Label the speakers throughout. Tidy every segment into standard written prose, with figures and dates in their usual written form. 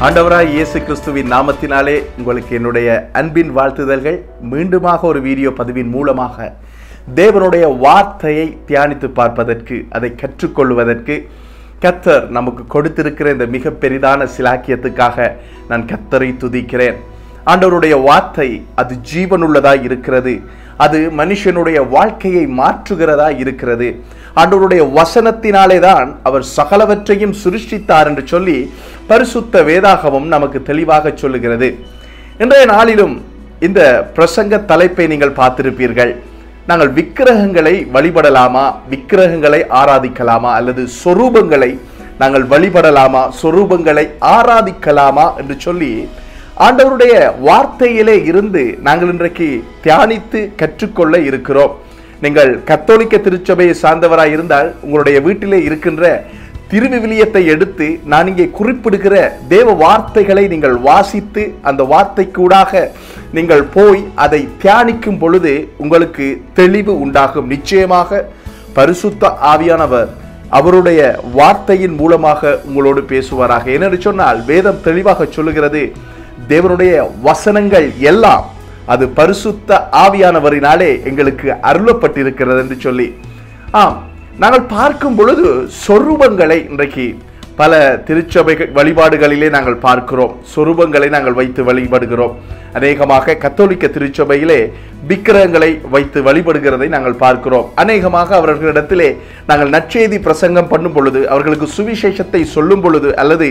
Speaker 1: ஆண்டவராய் இயேசு கிறிஸ்துவின் நாமத்தினாலே உங்களுக்கு என்னுடைய அன்பின் வாழ்த்துதல்கள். மீண்டுமாக ஒரு வீடியோ பதிவின் மூலமாக தேவனுடைய வார்த்தையை தியானித்து பார்ப்பதற்கு, அதை கற்றுக்கொள்வதற்கு கர்த்தர் நமக்கு கொடுத்திருக்கிற இந்த மிக பெரிதான சிலாக்கியத்துக்காக நான் கர்த்தரை துதிக்கிறேன். ஆண்டவருடைய வார்த்தை அது ஜீவனுள்ளதாய் இருக்கிறது. அது மனுஷனுடைய வாழ்க்கையை மாற்றுகிறதா இருக்கிறது. ஆண்டவருடைய வசனத்தினாலே தான் அவர் சகலவற்றையும் சிருஷ்டித்தார் என்று சொல்லி பரிசுத்த வேதாகமம் நமக்கு தெளிவாக சொல்லுகிறது. இன்றைய நாளிலும் இந்த பிரசங்க தலைப்பை நீங்கள் பார்த்திருப்பீர்கள். நாங்கள் விக்கிரகங்களை வழிபடலாமா, விக்கிரகங்களை ஆராதிக்கலாமா, அல்லது சொரூபங்களை நாங்கள் வழிபடலாமா, சொரூபங்களை ஆராதிக்கலாமா என்று சொல்லி ஆண்டவருடைய வார்த்தையிலே இருந்து நாங்கள் இன்றைக்கு தியானித்து கற்றுக்கொள்ள இருக்கிறோம். நீங்கள் கத்தோலிக்க திருச்சபையை சார்ந்தவராய் இருந்தால் உங்களுடைய வீட்டிலே இருக்கின்ற திருவிவிலியத்தை எடுத்து நான் இங்கே குறிப்பிடுகிற தேவ வார்த்தைகளை நீங்கள் வாசித்து அந்த வார்த்தைக்கூடாக நீங்கள் போய் அதை தியானிக்கும் பொழுது உங்களுக்கு தெளிவு உண்டாகும். நிச்சயமாக பரிசுத்த ஆவியானவர் அவருடைய வார்த்தையின் மூலமாக உங்களோடு பேசுவாராக. ஏனென்று சொன்னால் வேதம் தெளிவாக சொல்லுகிறது, தேவனுடைய வசனங்கள் எல்லாம் அது பரிசுத்த ஆவியானவரினாலே எங்களுக்கு அருளப்பட்டிருக்கிறது என்று சொல்லி. நாங்கள் பார்க்கும் பொழுது சொரூபங்களை இன்றைக்கு பல திருச்சபை வழிபாடுகளிலே நாங்கள் பார்க்கிறோம். சொரூபங்களை நாங்கள் வைத்து வழிபடுகிறோம். அநேகமாக கத்தோலிக்க திருச்சபையிலே விக்கிரகங்களை வைத்து வழிபடுகிறதை நாங்கள் பார்க்கிறோம். அநேகமாக அவர்களிடத்திலே நாங்கள் நற்செய்தி பிரசங்கம் பண்ணும் பொழுது, அவர்களுக்கு சுவிசேஷத்தை சொல்லும் பொழுது, அல்லது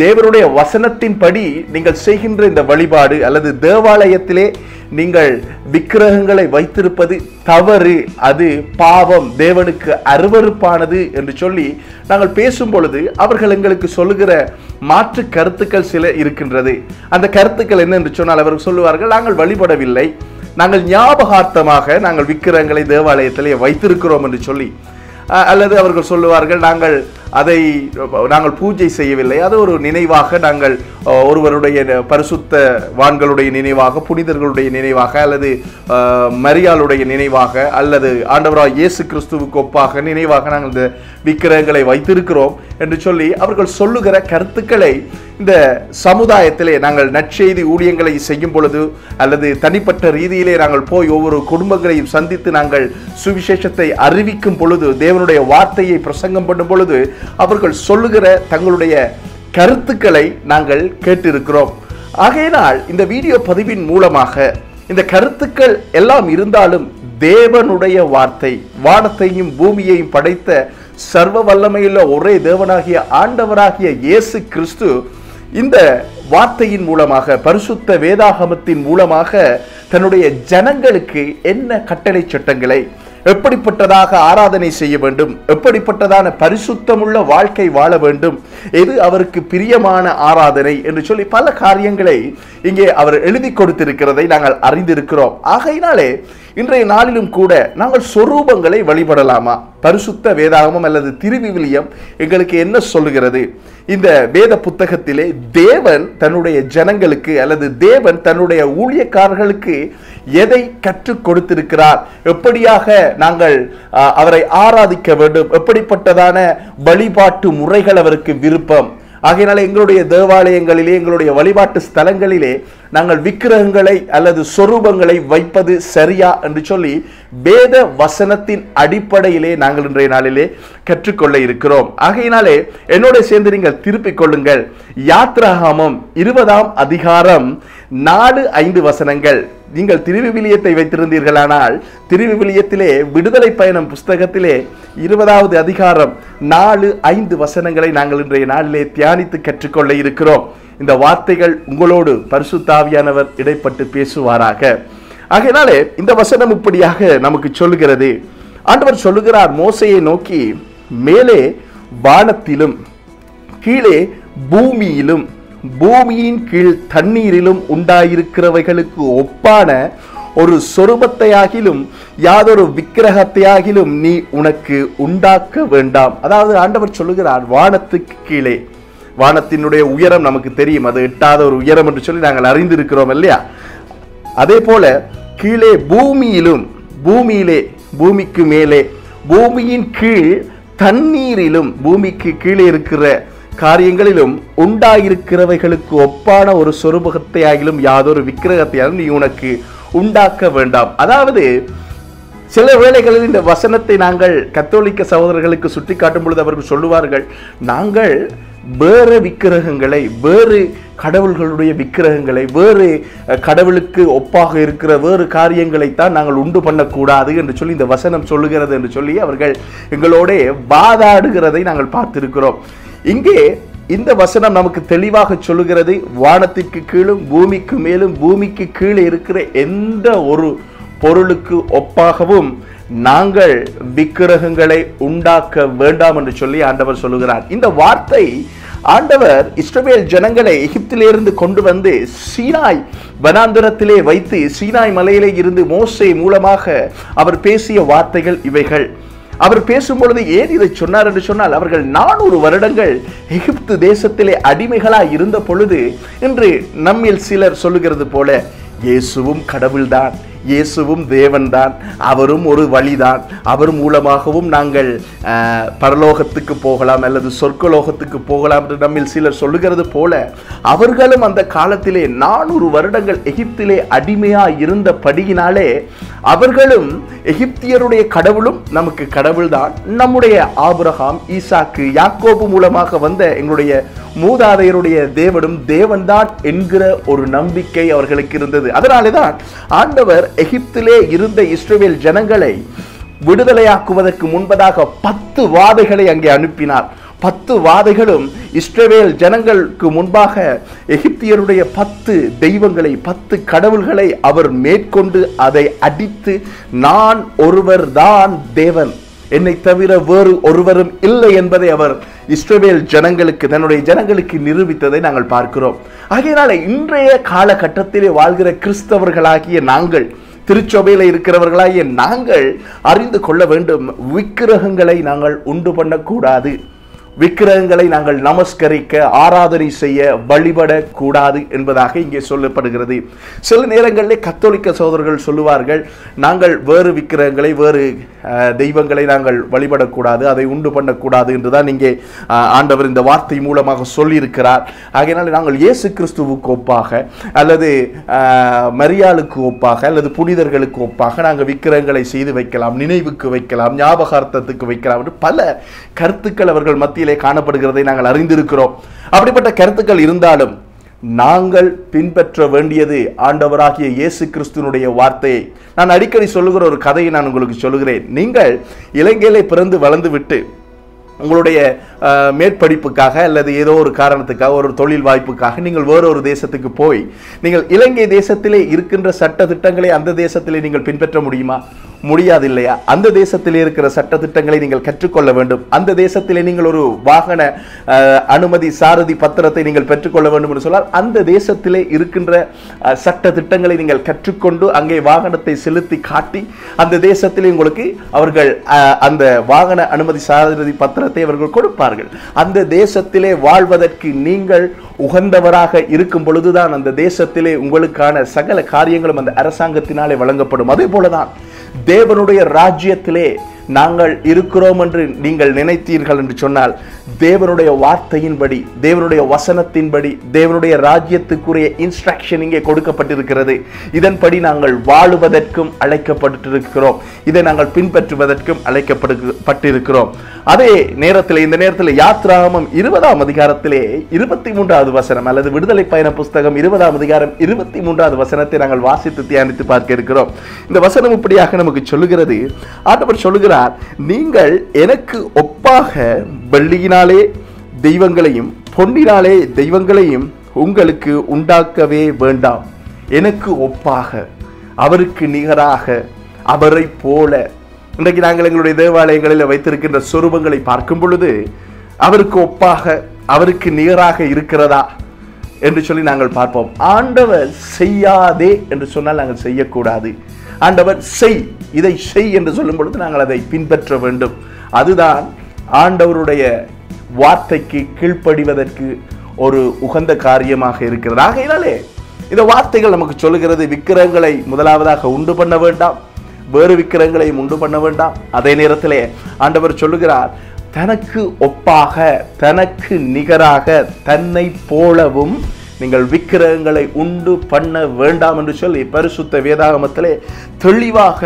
Speaker 1: தேவனுடைய வசனத்தின்படி நீங்கள் செய்கின்ற இந்த வழிபாடு அல்லது தேவாலயத்திலே நீங்கள் விக்கிரகங்களை வைத்திருப்பது தவறு, அது பாவம், தேவனுக்கு அருவருப்பானது என்று சொல்லி நாங்கள் பேசும் பொழுது அவர்கள் எங்களுக்கு சொல்லுகிற மாற்று கருத்துக்கள் சில இருக்கின்றது. அந்த கருத்துக்கள் என்ன என்று சொன்னால் அவர்கள் சொல்லுவார்கள், நாங்கள் வழிபடவில்லை, நாங்கள் ஞாபகார்த்தமாக நாங்கள் விக்கிரகங்களை தேவாலயத்திலே வைத்திருக்கிறோம் என்று சொல்லி. அல்லது அவர்கள் சொல்லுவார்கள், நாங்கள் பூஜை செய்யவில்லை, அது ஒரு நினைவாக, நாங்கள் ஒருவருடைய பரிசுத்த வான்களுடைய நினைவாக, புனிதர்களுடைய நினைவாக, அல்லது மரியாளுடைய நினைவாக, அல்லது ஆண்டவராய் இயேசு கிறிஸ்துவுக்கு ஒப்பாக நினைவாக நாங்கள் இந்த விக்கிரகங்களை வைத்திருக்கிறோம் என்று சொல்லி அவர்கள் சொல்லுகிற கருத்துக்களை இந்த சமுதாயத்திலே நாங்கள் நற்செய்தி ஊழியங்களை செய்யும் பொழுது அல்லது தனிப்பட்ட ரீதியிலே நாங்கள் போய் ஒவ்வொரு குடும்பங்களையும் சந்தித்து நாங்கள் சுவிசேஷத்தை அறிவிக்கும் பொழுது, தேவனுடைய வார்த்தையை பிரசங்கம் பண்ணும் பொழுது அவர்கள் சொல்லுகிற தங்களுடைய கருத்துக்களை நாங்கள் கேட்டிருக்கிறோம். ஆகையினால் இந்த வீடியோ பதிவின் மூலமாக இந்த கருத்துக்கள் எல்லாம் இருந்தாலும் தேவனுடைய வார்த்தை, வானத்தையும் பூமியையும் படைத்த சர்வ வல்லமையுள்ள ஒரே தேவனாகிய ஆண்டவராகிய இயேசு கிறிஸ்து இந்த வார்த்தையின் மூலமாக, பரிசுத்த வேதாகமத்தின் மூலமாக தன்னுடைய ஜனங்களுக்கு என்ன கட்டளை சட்டங்களை, எப்படிப்பட்டதாக ஆராதனை செய்ய வேண்டும், எப்படிப்பட்டதான பரிசுத்தமுள்ள வாழ்க்கை வாழ வேண்டும், எது அவருக்கு பிரியமான ஆராதனை என்று சொல்லி பல காரியங்களை இங்கே அவர் எழுதி கொடுத்திருக்கிறதை நாங்கள் அறிந்திருக்கிறோம். ஆகையினாலே இன்றைய நாளிலும் கூட நாங்கள் சொரூபங்களை வழிபடலாமா? பரிசுத்த வேதாகமம் அல்லது திருவிவிலியம் எங்களுக்கு என்ன சொல்லுகிறது? இந்த வேத புத்தகத்திலே தேவன் தன்னுடைய ஜனங்களுக்கு அல்லது தேவன் தன்னுடைய ஊழியக்காரர்களுக்கு எதை கற்றுக் கொடுத்திருக்கிறார், எப்படியாக நாங்கள் அவரை ஆராதிக்க வேண்டும், எப்படிப்பட்டதான வழிபாட்டு முறைகள் அவருக்கு விருப்பம். ஆகையினால எங்களுடைய தேவாலயங்களிலே, எங்களுடைய வழிபாட்டு ஸ்தலங்களிலே நாங்கள் விக்கிரகங்களை அல்லது சொரூபங்களை வைப்பது சரியா என்று சொல்லி வேத வசனத்தின் அடிப்படையிலே நாங்கள் இன்றைய நாளிலே கற்றுக்கொள்ள இருக்கிறோம். ஆகையினாலே என்னோட சேர்ந்து நீங்கள் திருப்பிக் கொள்ளுங்கள். யாத்ராகமம் 20ஆம் அதிகாரம் 4-5 வசனங்கள். நீங்கள் திருவிவிலியத்தை வைத்திருந்தீர்களானால் திருவிவிலியத்திலே விடுதலை பயணம் புஸ்தகத்திலே 20வது அதிகாரம் 4-5 வசனங்களை நாங்கள் இன்றைய நாளிலே தியானித்து கற்றுக்கொள்ள இருக்கிறோம். இந்த வார்த்தைகள் உங்களோடு பரிசுத்த ஆவியானவர் இடைப்பட்டு பேசுவாராக. ஆகையினாலே இந்த வசனம் இப்படியாக நமக்கு சொல்லுகிறது. ஆண்டவர் சொல்லுகிறார், மோசையை நோக்கி, மேலே வானத்திலும் கீழே பூமியிலும் பூமியின் கீழ் தண்ணீரிலும் உண்டாயிருக்கிறவைகளுக்கு ஒப்பான ஒரு சொரூபத்தையாகிலும் யாதொரு விக்கிரகத்தையாகிலும் நீ உனக்கு உண்டாக்க வேண்டாம். அதாவது ஆண்டவர் சொல்லுகிறார், வானத்துக்கு கீழே, வானத்தினுடைய உயரம் நமக்கு தெரியும், அது எட்டாத ஒரு உயரம் என்று சொல்லி நாங்கள் அறிந்திருக்கிறோம் இல்லையா? அதே போல கீழே பூமியிலும், பூமியிலே, பூமிக்கு மேலே, பூமியின் கீழ் தண்ணீரிலும், பூமிக்கு கீழே இருக்கிற காரியங்களிலும் உண்டாயிருக்கிறவைகளுக்கு ஒப்பான ஒரு சொரூபத்தை ஆகிலும் யாதொரு விக்கிரகத்தையாலும் நீ உனக்கு உண்டாக்க வேண்டாம். அதாவது சில வேளைகளில் இந்த வசனத்தை நாங்கள் கத்தோலிக்க சகோதரர்களுக்கு சுட்டி காட்டும் பொழுது அவர்கள் சொல்லுவார்கள், நாங்கள் வேறு விக்கிரகங்களை, வேறு கடவுள்களுடைய விக்கிரகங்களை, வேறு கடவுளுக்கு ஒப்பாக இருக்கிற வேறு காரியங்களைத்தான் நாங்கள் உண்டு பண்ணக்கூடாது என்று சொல்லி இந்த வசனம் சொல்லுகிறது என்று சொல்லி அவர்கள் எங்களோட வாதாடுகிறதை நாங்கள் பார்த்திருக்கிறோம். இங்கே இந்த வசனம் நமக்கு தெளிவாக சொல்லுகிறது, வானத்திற்கு கீழும் பூமிக்கு மேலும் பூமிக்கு கீழே இருக்கிற எந்த ஒரு பொருளுக்கு ஒப்பாகவும் நாங்கள் விக்கிரகங்களை உண்டாக்க வேண்டாம் என்று சொல்லி ஆண்டவர் சொல்லுகிறார். இந்த வார்த்தை ஆண்டவர் இஸ்ரவேல் ஜனங்களை எகிப்திலிருந்து கொண்டு வந்து சீனாய் வனாந்தரத்திலே வைத்து சீனாய் மலையிலே இருந்து மோசே மூலமாக அவர் பேசிய வார்த்தைகள் இவைகள். அவர் பேசும்பொழுது ஏன் இதை சொன்னார் என்று சொன்னால், அவர்கள் 400 வருடங்கள் எகிப்து தேசத்திலே அடிமைகளாய் இருந்த பொழுது இன்று நம்மில் சிலர் சொல்லுகிறது போல இயேசுவும் கடவுள்தான், இயேசுவும் தேவன்தான், அவரும் ஒரு வழிதான், அவர் மூலமாகவும் நாங்கள் பரலோகத்துக்கு போகலாம் அல்லது சொர்க்கலோகத்துக்கு போகலாம் என்று நம்மில் சிலர் சொல்லுகிறது போல அவர்களும் அந்த காலத்திலே 400 வருடங்கள் எகிப்திலே அடிமையாக இருந்தபடியினாலே அவர்களும் எகிப்தியருடைய கடவுளும் நமக்கு கடவுள்தான், நம்முடைய ஆபிரகாம், ஈசாக்கு, யாக்கோபு மூலமாக வந்த எங்களுடைய மூதாதையருடைய தேவனும் தேவன்தான் என்கிற ஒரு நம்பிக்கை அவர்களுக்கு இருந்தது. அதனாலே தான் ஆண்டவர் எகிப்திலே இருந்த இஸ்ரவேல் ஜனங்களை விடுதலையாக்குவதற்கு முன்பதாக 10 வாதைகளை அங்கே அனுப்பினார். 10 வாதைகளும் இஸ்ரவேல் ஜனங்களுக்கு முன்பாக எகிப்தியருடைய 10 தெய்வங்களை, 10 கடவுள்களை அவர் மேற்கொண்டு அதை அடித்து, நான் ஒருவர் தான் தேவன், என்னை தவிர வேறு ஒருவரும் இல்லை என்பதை அவர் இஸ்ரவேல் ஜனங்களுக்கு, தன்னுடைய ஜனங்களுக்கு நிரூபித்ததை நாங்கள் பார்க்கிறோம். ஆகையினால இன்றைய காலகட்டத்திலே வாழ்கிற கிறிஸ்தவர்களாகிய நாங்கள், திருச்சபையில் இருக்கிறவர்களாகிய நாங்கள் அறிந்து கொள்ள வேண்டும், விக்கிரகங்களை நாங்கள் உண்டு பண்ணக்கூடாது, விக்கிரகங்களை நாங்கள் நமஸ்கரிக்க, ஆராதனை செய்ய, வழிபடக்கூடாது என்பதாக இங்கே சொல்லப்படுகிறது. சில நேரங்களில் கத்தோலிக்க சகோதரர்கள் சொல்லுவார்கள், நாங்கள் வேறு விக்கிரகங்களை, வேறு தெய்வங்களை நாங்கள் வழிபடக்கூடாது, அதை உண்டு பண்ணக்கூடாது என்றுதான் இங்கே ஆண்டவர் இந்த வார்த்தை மூலமாக சொல்லியிருக்கிறார். ஆகையினால் நாங்கள் இயேசு கிறிஸ்துவுக்கு ஒப்பாக அல்லது மரியாளுக்கு ஒப்பாக அல்லது புனிதர்களுக்கு ஒப்பாக நாங்கள் விக்கிரகங்களை செய்து வைக்கலாம், நினைவுக்கு வைக்கலாம், ஞாபகார்த்தத்துக்கு வைக்கலாம் என்று பல கருத்துக்கள் அவர்கள் மத்தியில் காணப்படுகிறதை நாங்கள் அறிந்திருக்கிறோம். அப்படிப்பட்ட கருத்துக்கள் இருந்தாலும் நாங்கள் பின்பற்ற வேண்டியது ஆண்டவராகிய இயேசு கிறிஸ்துவினுடைய வார்த்தையை. நான் அடிக்கடி சொல்லுகிற ஒரு கதையை நான் உங்களுக்கு சொல்லுகிறேன். நீங்கள் இலங்கையிலே பிறந்து வளர்ந்து விட்டு உங்களுடைய மேற்படிப்புக்காக அல்லது ஏதோ ஒரு காரணத்துக்காக, ஒரு தொழில் வாய்ப்புக்காக நீங்கள் வேறொரு தேசத்துக்கு போய் நீங்கள் இலங்கை தேசத்திலே இருக்கின்ற சட்ட திட்டங்களை அந்த தேசத்திலே நீங்கள் பின்பற்ற முடியுமா? முடியாது இல்லையா? அந்த தேசத்திலே இருக்கிற சட்ட திட்டங்களை நீங்கள் கற்றுக்கொள்ள வேண்டும். அந்த தேசத்திலே நீங்கள் ஒரு வாகன அனுமதி சாரதி பத்திரத்தை நீங்கள் பெற்றுக்கொள்ள வேண்டும் என்று சொன்னால் அந்த தேசத்திலே இருக்கின்ற சட்ட திட்டங்களை நீங்கள் கற்றுக்கொண்டு அங்கே வாகனத்தை செலுத்தி காட்டி அந்த தேசத்திலே உங்களுக்கு அவர்கள் அந்த வாகன அனுமதி சாரதி பத்திரத்தை அவர்கள் கொடுப்பார்கள். அந்த தேசத்திலே வாழ்வதற்கு நீங்கள் உகந்தவராக இருக்கும் பொழுதுதான் அந்த தேசத்திலே உங்களுக்கான சகல காரியங்களும் அந்த அரசாங்கத்தினாலே வழங்கப்படும். அதே போலதான் தேவனுடைய ராஜ்யத்திலே நாங்கள் இருக்கிறோம் என்று நீங்கள் நினைத்தீர்கள் என்று சொன்னால் தேவனுடைய வார்த்தையின்படி, தேவனுடைய வசனத்தின்படி, தேவனுடைய ராஜ்யத்துக்குரிய இன்ஸ்ட்ரக்ஷன் இங்கே கொடுக்கப்பட்டிருக்கிறது. இதன்படி நாங்கள் வாழுவதற்கும் அழைக்கப்பட்டிருக்கிறோம், இதை நாங்கள் பின்பற்றுவதற்கும் அழைக்கப்பட்டிருக்கிறோம். அதே நேரத்தில் இந்த நேரத்தில் யாத்ராகமம் 20ஆம் அதிகாரத்திலே 23வது வசனம் அல்லது விடுதலை பயண புஸ்தகம் 20ஆம் அதிகாரம் 23வது வசனத்தை நாங்கள் வாசித்து தியானித்து பார்க்க இருக்கிறோம். இந்த வசனம் இப்படியாக நமக்கு சொல்லுகிறது, ஆண்டவர் சொல்லுகிறார், நீங்கள் எனக்கு ஒப்பாக வெள்ளியினாலே தெய்வங்களையும் பொன்னினாலே தெய்வங்களையும் உங்களுக்கு உண்டாக்கவே வேண்டாம். எனக்கு ஒப்பாக, அவருக்கு நிகராக, அவரை போல. இன்றைக்கு நாங்கள் எங்களுடைய தேவாலயங்களில் வைத்திருக்கின்ற சொரூபங்களை பார்க்கும் பொழுது அவருக்கு ஒப்பாக, அவருக்கு நிகராக இருக்கிறதா என்று சொல்லி நாங்கள் பார்ப்போம். ஆண்டவர் செய்யாதே என்று சொன்னால் நாங்கள் செய்யக்கூடாது. ஆண்டவர் செய், இதை செய் என்று சொல்லும் பொழுது நாங்கள் அதை பின்பற்ற வேண்டும். அதுதான் ஆண்டவருடைய வார்த்தைக்கு கீழ்ப்படிவதற்கு ஒரு உகந்த காரியமாக இருக்கிறது. ஆகையினாலே இந்த வார்த்தைகள் நமக்கு சொல்லுகிறது, விக்கிரகங்களை முதலாவதாக உண்டு பண்ண வேண்டாம், வேறு விக்கிரகங்களையும் உண்டு பண்ண வேண்டாம். அதே நேரத்திலே ஆண்டவர் சொல்லுகிறார், தனக்கு ஒப்பாக தனக்கு நிகராக தன்னை போலவும் நீங்கள் விக்கிரகங்களை உண்டு பண்ண வேண்டாம் என்று சொல்லி பரிசுத்த வேதாகமத்திலே தெளிவாக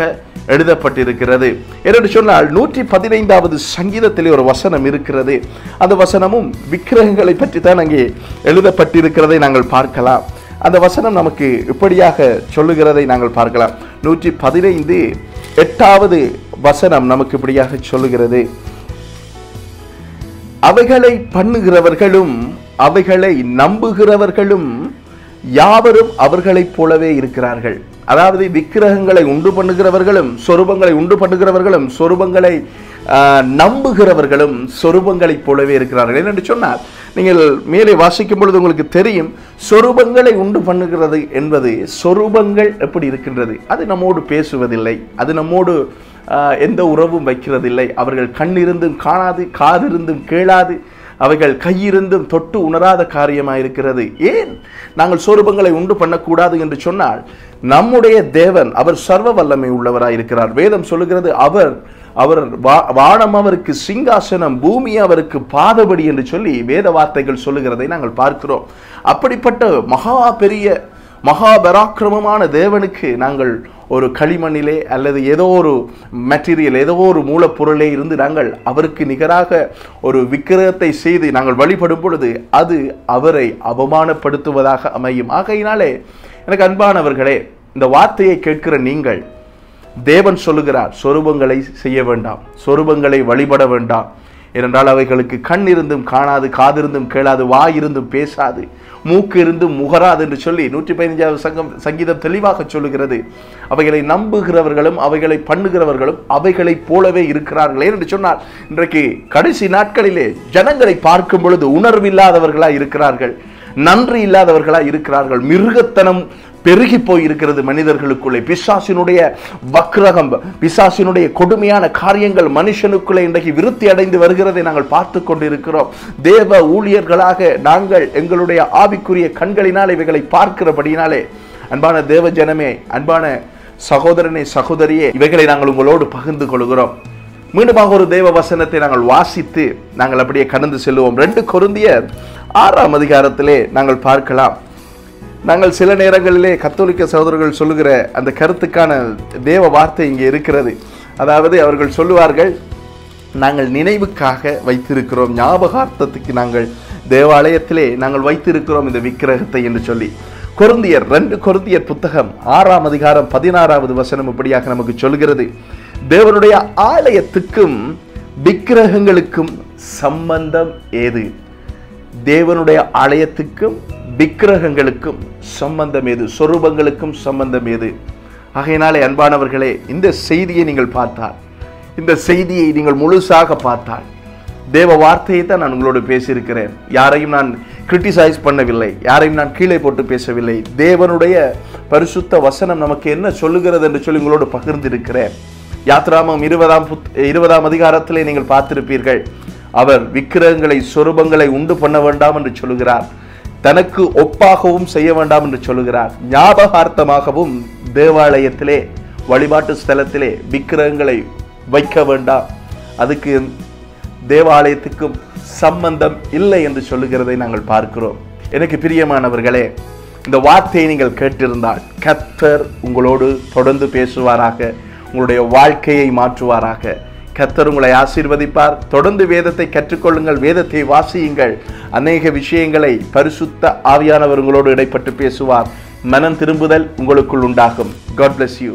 Speaker 1: எழுதப்பட்டிருக்கிறது. என்று சொன்னால் 115வது சங்கீதத்திலே ஒரு வசனம் இருக்கிறது. அந்த வசனமும் விக்கிரகங்களை பற்றி தான் அங்கே எழுதப்பட்டிருக்கிறதை நாங்கள் பார்க்கலாம். அந்த வசனம் நமக்கு இப்படியாக சொல்லுகிறதை நாங்கள் பார்க்கலாம். 115:8வது வசனம் நமக்கு இப்படியாக சொல்லுகிறது, அவைகளை பண்ணுகிறவர்களும் அவைகளை நம்புகிறவர்களும் யாவரும் அவர்களைப் போலவே இருக்கிறார்கள். அதாவது விக்கிரகங்களை உண்டு பண்ணுகிறவர்களும் சொரூபங்களை உண்டு பண்ணுகிறவர்களும் சொரூபங்களை நம்புகிறவர்களும் சொரூபங்களைப் போலவே இருக்கிறார்கள். என்று சொன்னால் நீங்கள் மேலே வாசிக்கும் பொழுது உங்களுக்கு தெரியும், சொரூபங்களை உண்டு பண்ணுகிறது என்பது சொரூபங்கள் எப்படி இருக்கின்றது, அது நம்மோடு பேசுவதில்லை, அது நம்மோடு எந்த உறவும் வைக்கிறதில்லை. அவர்கள் கண்ணிருந்தும் காணாது, காதிருந்தும் கேளாது, அவைகள் கையிருந்தும் தொட்டு உணராத காரியமாயிருக்கிறது. ஏன் நாங்கள் சொரூபங்களை உண்டு பண்ணக்கூடாது என்று சொன்னால், நம்முடைய தேவன் அவர் சர்வ வல்லமை உள்ளவராயிருக்கிறார். வேதம் சொல்லுகிறது, அவர் வானம் அவருக்கு சிங்காசனம், பூமி அவருக்கு பாதபடி என்று சொல்லி வேத வார்த்தைகள் சொல்லுகிறதை நாங்கள் பார்க்கிறோம். அப்படிப்பட்ட மகாபராக்கிரமமான தேவனுக்கு நாங்கள் ஒரு களிமண்ணிலே அல்லது ஏதோ ஒரு மெட்டீரியல், ஏதோ ஒரு மூலப்பொருளே இருந்து நாங்கள் அவருக்கு நிகராக ஒரு விக்கிரகத்தை செய்து நாங்கள் வழிபடும் பொழுது அது அவரை அவமானப்படுத்துவதாக அமையும். ஆகையினாலே எனக்கு அன்பானவர்களே, இந்த வார்த்தையை கேட்கிற நீங்கள், தேவன் சொல்லுகிறார் சொரூபங்களை செய்ய வேண்டாம், சொரூபங்களை வழிபட வேண்டாம். ஏனென்றால் அவைகளுக்கு கண் இருந்தும் காணாது, காதிருந்தும் கேளாது, வாய் இருந்தும் பேசாது, மூக்கு இருந்தும் முகராது என்று சொல்லி 115வது சங்கீதம் தெளிவாக சொல்லுகிறது. அவைகளை நம்புகிறவர்களும் அவைகளை பண்ணுகிறவர்களும் அவைகளைப் போலவே இருக்கிறார்கள். என்று சொன்னால் இன்றைக்கு கடைசி நாட்களிலே ஜனங்களை பார்க்கும் பொழுது உணர்வில்லாதவர்களாய் இருக்கிறார்கள், நன்றி இல்லாதவர்களாய் இருக்கிறார்கள். மிருகத்தனம் பெருகி போய் இருக்கிறது மனிதர்களுக்குள்ளே. பிசாசினுடைய வக்ரகம், பிசாசினுடைய கொடுமையான காரியங்கள் மனுஷனுக்குள்ளே இன்றைக்கு விருத்தி அடைந்து வருகிறதை நாங்கள் பார்த்து கொண்டிருக்கிறோம். தேவ ஊழியர்களாக நாங்கள் எங்களுடைய ஆவிக்குரிய கண்களினால் இவைகளை பார்க்கிறபடினாலே, அன்பான தேவ ஜனமே, அன்பான சகோதரனே சகோதரியே, இவைகளை நாங்கள் உங்களோடு பகிர்ந்து கொள்கிறோம். மீண்டுமாக ஒரு தேவ வசனத்தை நாங்கள் வாசித்து நாங்கள் அப்படியே கடந்து செல்வோம். 2 கொரிந்தியர் 6ஆம் அதிகாரத்திலே நாங்கள் பார்க்கலாம். நாங்கள் சில நேரங்களிலே கத்தோலிக்க சகோதரர்கள் சொல்லுகிற அந்த கருத்துக்கான தேவ வார்த்தை இங்கே இருக்கிறது. அதாவது அவர்கள் சொல்லுவார்கள், நாங்கள் நினைவுக்காக வைத்திருக்கிறோம், ஞாபகார்த்தத்துக்கு நாங்கள் தேவாலயத்திலே நாங்கள் வைத்திருக்கிறோம் இந்த விக்கிரகத்தை என்று சொல்லி. 2 கொரிந்தியர் புத்தகம் 6ஆம் அதிகாரம் 16வது வசனம் இப்படியாக நமக்கு சொல்கிறது, தேவனுடைய ஆலயத்துக்கும் விக்கிரகங்களுக்கும் சம்பந்தம் ஏது? தேவனுடைய ஆலயத்துக்கும் விக்கிரகங்களுக்கும் சம்பந்தம் ஏது? சொரூபங்களுக்கும் சம்பந்தம் ஏது? ஆகையினாலே அன்பானவர்களே, இந்த செய்தியை நீங்கள் பார்த்தால், இந்த செய்தியை நீங்கள் முழுசாக பார்த்தால், தேவ வார்த்தையை தான் நான் உங்களோடு பேசியிருக்கிறேன். யாரையும் நான் கிரிட்டிசைஸ் பண்ணவில்லை, யாரையும் நான் கீழே போட்டு பேசவில்லை. தேவனுடைய பரிசுத்த வசனம் நமக்கு என்ன சொல்லுகிறது என்று சொல்லி உங்களோடு பகிர்ந்திருக்கிறேன். யாத்ராமம் 20ஆம் அதிகாரத்திலே நீங்கள் பார்த்திருப்பீர்கள். அவர் விக்கிரகங்களை சொரூபங்களை உண்டு பண்ண வேண்டாம் என்று சொல்லுகிறார். தனக்கு ஒப்பாகவும் செய்ய வேண்டாம் என்று சொல்லுகிறார். ஞாபகார்த்தமாகவும் தேவாலயத்திலே, வழிபாட்டு ஸ்தலத்திலே விக்கிரகங்களை வைக்க வேண்டாம், அதுக்கு தேவாலயத்துக்கும் சம்பந்தம் இல்லை என்று சொல்லுகிறதை நாங்கள் பார்க்கிறோம். எனக்கு பிரியமானவர்களே, இந்த வார்த்தையை நீங்கள் கேட்டிருந்தால் கர்த்தர் உங்களோடு தொடர்ந்து பேசுவாராக, உங்களுடைய வாழ்க்கையை மாற்றுவாராக. கர்த்தர் உங்களை ஆசீர்வதிப்பார். தொடர்ந்து வேதத்தை கற்றுக்கொள்ளுங்கள், வேதத்தை வாசியுங்கள். அநேக விஷயங்களை பரிசுத்த ஆவியானவர் உங்களோடு இடைப்பட்டு பேசுவார். மனம் திரும்புதல் உங்களுக்குள் உண்டாகும். God bless you.